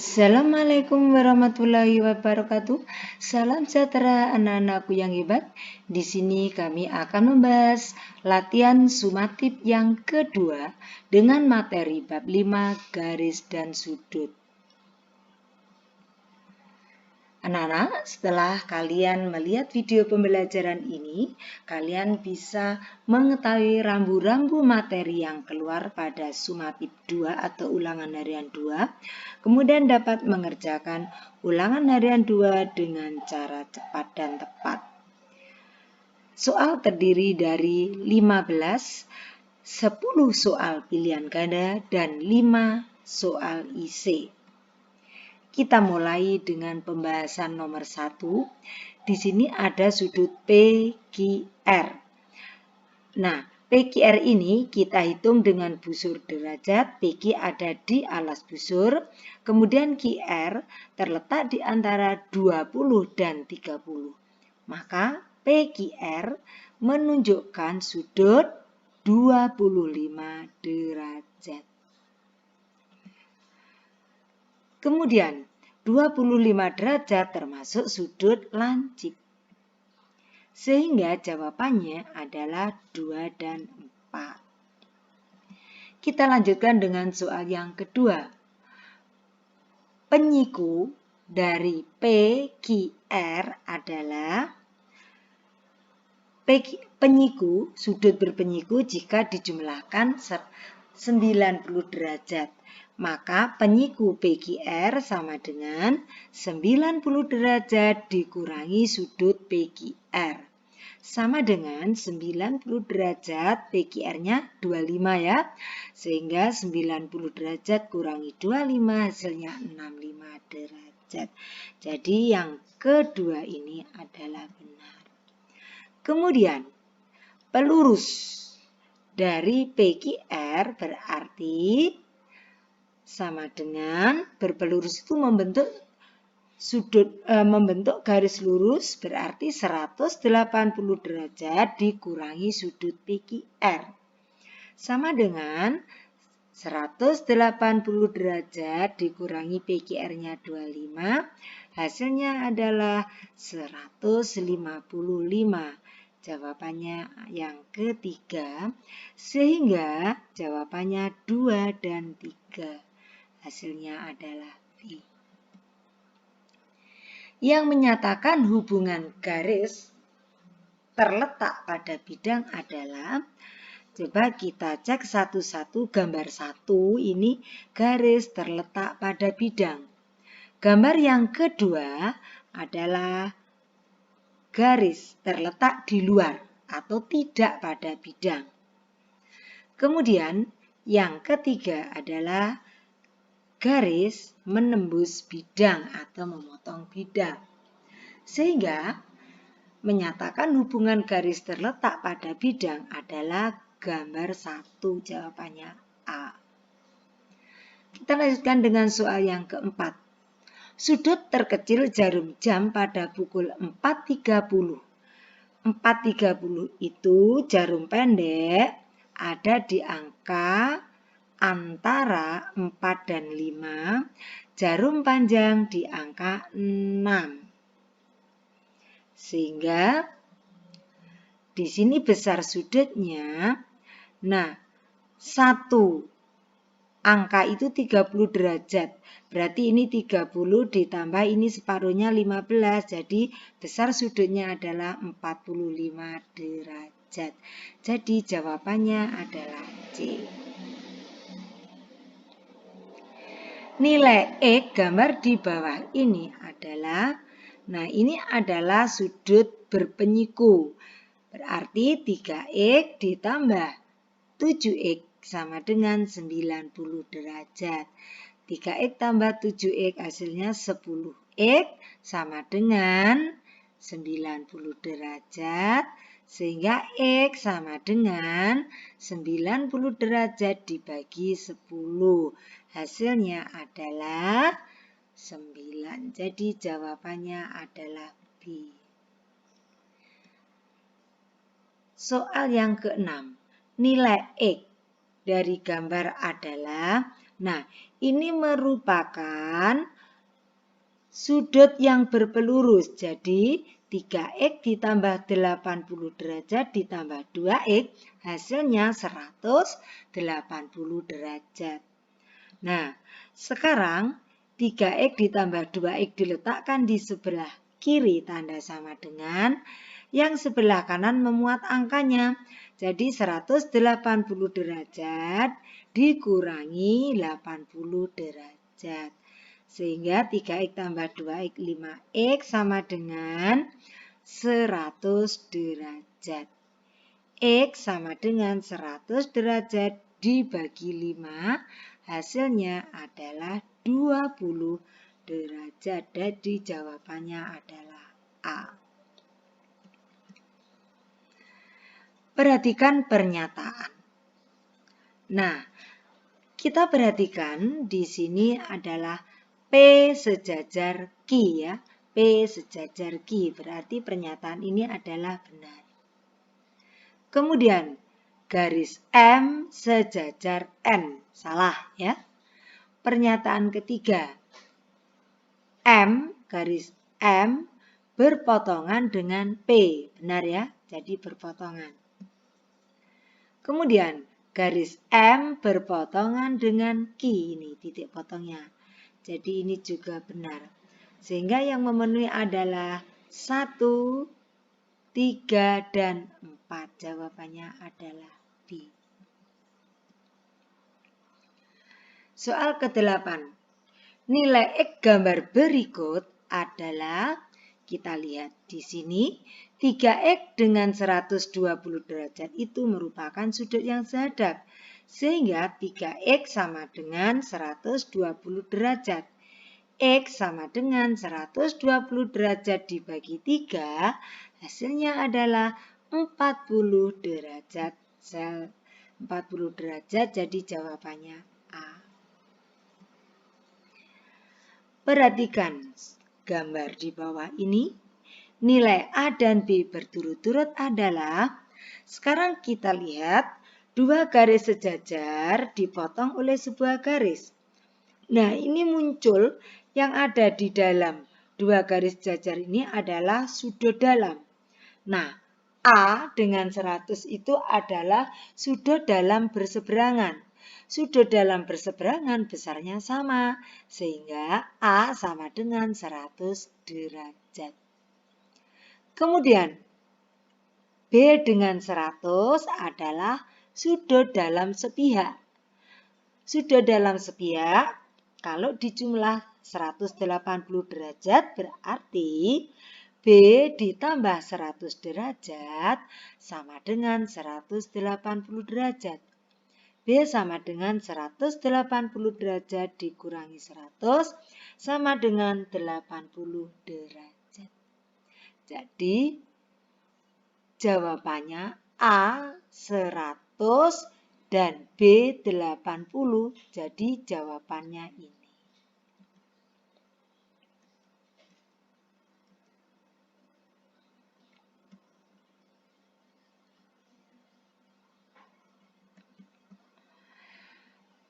Assalamualaikum warahmatullahi wabarakatuh. Salam sejahtera anak-anakku yang hebat. Di sini kami akan membahas latihan sumatif yang kedua dengan materi bab 5 garis dan sudut. Anak-anak, setelah kalian melihat video pembelajaran ini, kalian bisa mengetahui rambu-rambu materi yang keluar pada sumatif 2 atau ulangan harian 2, kemudian dapat mengerjakan ulangan harian 2 dengan cara cepat dan tepat. Soal terdiri dari 15, 10 soal pilihan ganda, dan 5 soal IC. Kita mulai dengan pembahasan nomor 1. Di sini ada sudut PQR. Nah, PQR ini kita hitung dengan busur derajat. PQ ada di alas busur. Kemudian QR terletak di antara 20 dan 30. Maka PQR menunjukkan sudut 25 derajat. Kemudian 25 derajat termasuk sudut lancip. Sehingga jawabannya adalah 2 dan 4. Kita lanjutkan dengan soal yang kedua. Penyiku dari PQR adalah penyiku, sudut berpenyiku jika dijumlahkan 90 derajat. Maka penyiku PQR sama dengan 90 derajat dikurangi sudut PQR. Sama dengan 90 derajat PQR-nya 25 ya. Sehingga 90 derajat kurangi 25 hasilnya 65 derajat. Jadi yang kedua ini adalah benar. Kemudian pelurus dari PQR berarti sama dengan berpelurus itu membentuk garis lurus berarti 180 derajat dikurangi sudut PQR. Sama dengan 180 derajat dikurangi PQR-nya 25, hasilnya adalah 155. Jawabannya yang ketiga, sehingga jawabannya 2 dan 3. Hasilnya adalah B. Yang menyatakan hubungan garis terletak pada bidang adalah, coba kita cek satu-satu. Gambar 1 ini garis terletak pada bidang. Gambar yang kedua adalah garis terletak di luar atau tidak pada bidang. Kemudian yang ketiga adalah garis menembus bidang atau memotong bidang. Sehingga menyatakan hubungan garis terletak pada bidang adalah gambar 1, jawabannya A. Kita lanjutkan dengan soal yang keempat. Sudut terkecil jarum jam pada pukul 4.30. 4.30 itu jarum pendek ada di angka antara 4 dan 5, jarum panjang di angka 6. Sehingga di sini besar sudutnya. Nah, satu angka itu 30 derajat. Berarti ini 30 ditambah ini separuhnya 15. Jadi besar sudutnya adalah 45 derajat. Jadi jawabannya adalah C. Nilai X gambar di bawah ini adalah, nah ini adalah sudut berpenyiku. Berarti 3X ditambah 7X sama dengan 90 derajat. 3X tambah 7X hasilnya 10X sama dengan 90 derajat. Sehingga X sama dengan 90 derajat dibagi 10. Hasilnya adalah 9. Jadi jawabannya adalah B. Soal yang keenam. Nilai X dari gambar adalah Nah, ini merupakan sudut yang berpelurus. Jadi 3x ditambah 80 derajat ditambah 2x hasilnya 180 derajat. Nah, sekarang 3x ditambah 2x diletakkan di sebelah kiri tanda sama dengan yang sebelah kanan memuat angkanya. Jadi 180 derajat dikurangi 80 derajat. Sehingga 3x tambah 2x 5x sama dengan 100 derajat. X sama dengan 100 derajat dibagi 5, hasilnya adalah 20 derajat. Jadi jawabannya adalah A. Perhatikan pernyataan. Nah, kita perhatikan di sini adalah P sejajar Q ya. P sejajar Q berarti pernyataan ini adalah benar. Kemudian garis M sejajar N, salah ya. Pernyataan ketiga, M garis M berpotongan dengan P, benar ya, jadi berpotongan. Kemudian garis M berpotongan dengan Q, ini titik potongnya, jadi ini juga benar. Sehingga yang memenuhi adalah 1, 3, dan 4. Jawabannya adalah B. Soal ke-8. Nilai X gambar berikut adalah, kita lihat di sini, 3x dengan 120 derajat itu merupakan sudut yang sehadap. Sehingga 3x sama dengan 120 derajat. X sama dengan 120 derajat dibagi 3, hasilnya adalah 40 derajat. 40 derajat, jadi jawabannya A. Perhatikan gambar di bawah ini. Nilai A dan B berturut-turut adalah, sekarang kita lihat dua garis sejajar dipotong oleh sebuah garis. Nah, ini muncul yang ada di dalam dua garis sejajar ini adalah sudut dalam. Nah, A dengan 100 itu adalah sudut dalam berseberangan. Sudut dalam berseberangan besarnya sama, sehingga A sama dengan 100 derajat. Kemudian, B dengan 100 adalah sudut dalam sepihak. Sudut dalam sepihak, kalau dijumlah 180 derajat berarti B ditambah 100 derajat sama dengan 180 derajat. B sama dengan 180 derajat dikurangi 100 sama dengan 80 derajat. Jadi jawabannya A 100 dan B 80. Jadi jawabannya ini.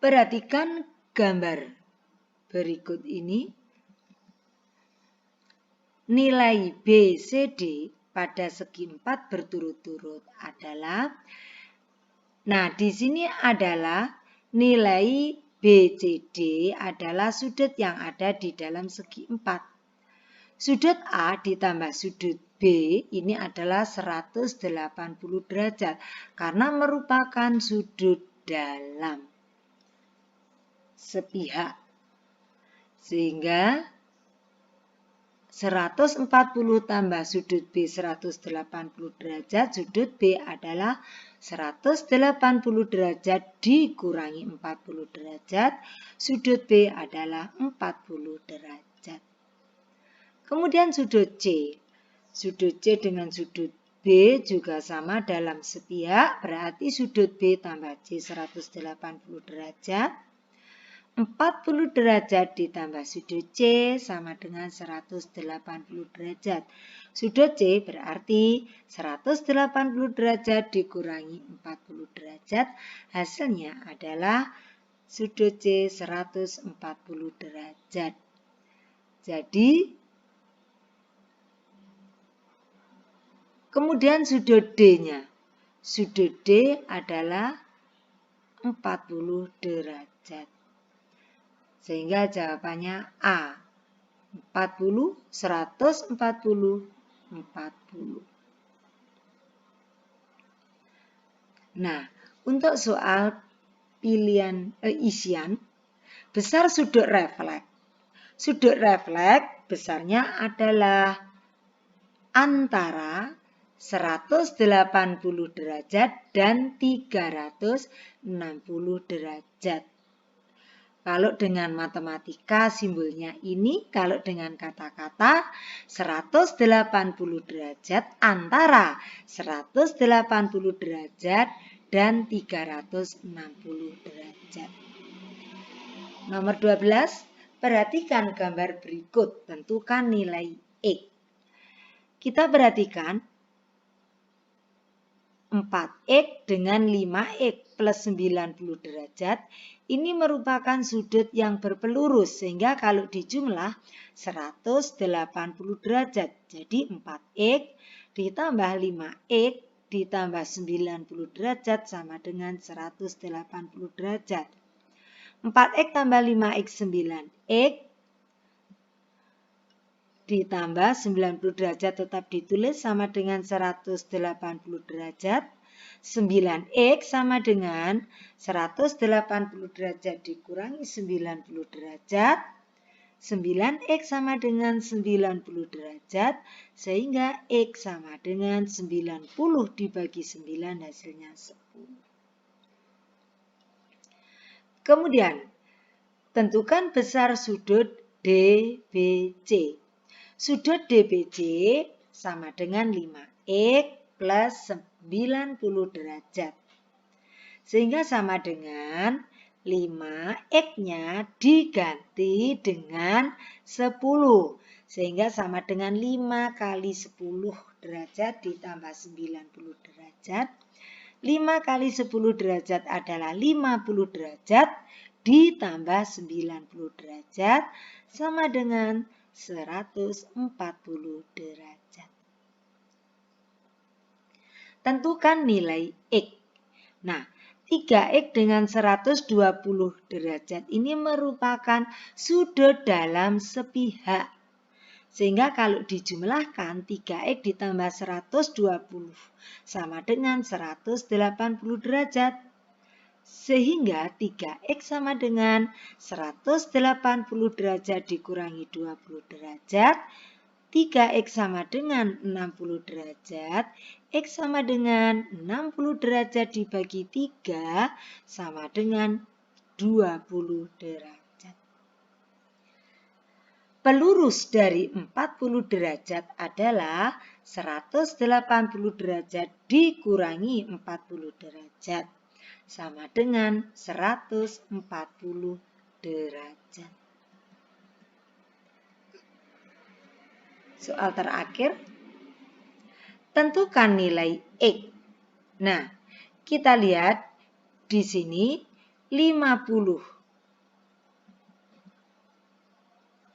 Perhatikan gambar berikut ini. Nilai BCD pada segi 4 berturut-turut adalah, nah di sini adalah nilai BCD adalah sudut yang ada di dalam segi 4. Sudut A ditambah sudut B ini adalah 180 derajat karena merupakan sudut dalam sepihak. Sehingga 140 tambah sudut B 180 derajat, sudut B adalah 180 derajat dikurangi 40 derajat, sudut B adalah 40 derajat. Kemudian sudut C. Sudut C dengan sudut B juga sama dalam sepihak, berarti sudut B tambah C 180 derajat. 40 derajat ditambah sudut C sama dengan 180 derajat. Sudut C berarti 180 derajat dikurangi 40 derajat. Hasilnya adalah sudut C 140 derajat. Jadi, kemudian sudut D-nya. Sudut D adalah 40 derajat. Sehingga jawabannya A. 40, 140, 40. Nah, untuk soal pilihan isian, besar sudut refleks. Sudut refleks besarnya adalah antara 180 derajat dan 360 derajat. Kalau dengan matematika simbolnya ini, kalau dengan kata-kata 180 derajat antara 180 derajat dan 360 derajat. Nomor 12, perhatikan gambar berikut, tentukan nilai X. Kita perhatikan 4X dengan 5X plus 90 derajat ini merupakan sudut yang berpelurus sehingga kalau dijumlah 180 derajat. Jadi 4X ditambah 5X ditambah 90 derajat sama dengan 180 derajat. 4X tambah 5X 9X ditambah 90 derajat tetap ditulis sama dengan 180 derajat. 9X sama dengan 180 derajat dikurangi 90 derajat. 9X sama dengan 90 derajat. Sehingga X sama dengan 90 dibagi 9 hasilnya 10. Kemudian, tentukan besar sudut DBC. Sudut DBC sama dengan 5X plus 90 derajat. Sehingga sama dengan 5X-nya diganti dengan 10. Sehingga sama dengan 5 kali 10 derajat ditambah 90 derajat. 5 kali 10 derajat adalah 50 derajat ditambah 90 derajat sama dengan 140 derajat. Tentukan nilai X. Nah, 3X dengan 120 derajat ini merupakan sudut dalam sepihak. Sehingga kalau dijumlahkan 3X ditambah 120 sama dengan 180 derajat. Sehingga 3X sama dengan 180 derajat dikurangi 20 derajat. 3X sama dengan 60 derajat. X sama dengan 60 derajat dibagi 3 sama dengan 20 derajat. Pelurus dari 40 derajat adalah 180 derajat dikurangi 40 derajat. Sama dengan 140 derajat. Soal terakhir, tentukan nilai X. Nah, kita lihat di sini 50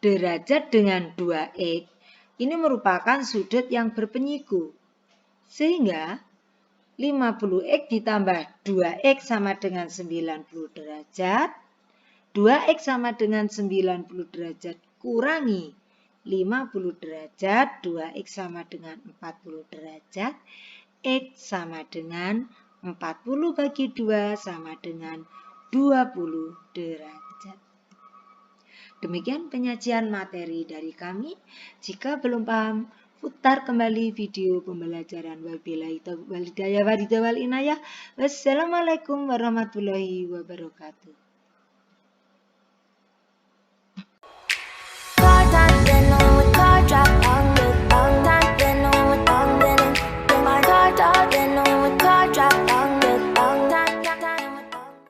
derajat dengan 2X ini merupakan sudut yang berpenyiku. Sehingga 50X ditambah 2X sama dengan 90 derajat. 2X sama dengan 90 derajat kurangi 50 derajat. 2X sama dengan 40 derajat. X sama dengan 40 bagi 2 sama dengan 20 derajat. Demikian penyajian materi dari kami. Jika belum paham, putar kembali video pembelajaran. Wabillahi taufiq wal hidayah. Wassalamualaikum warahmatullahi wabarakatuh.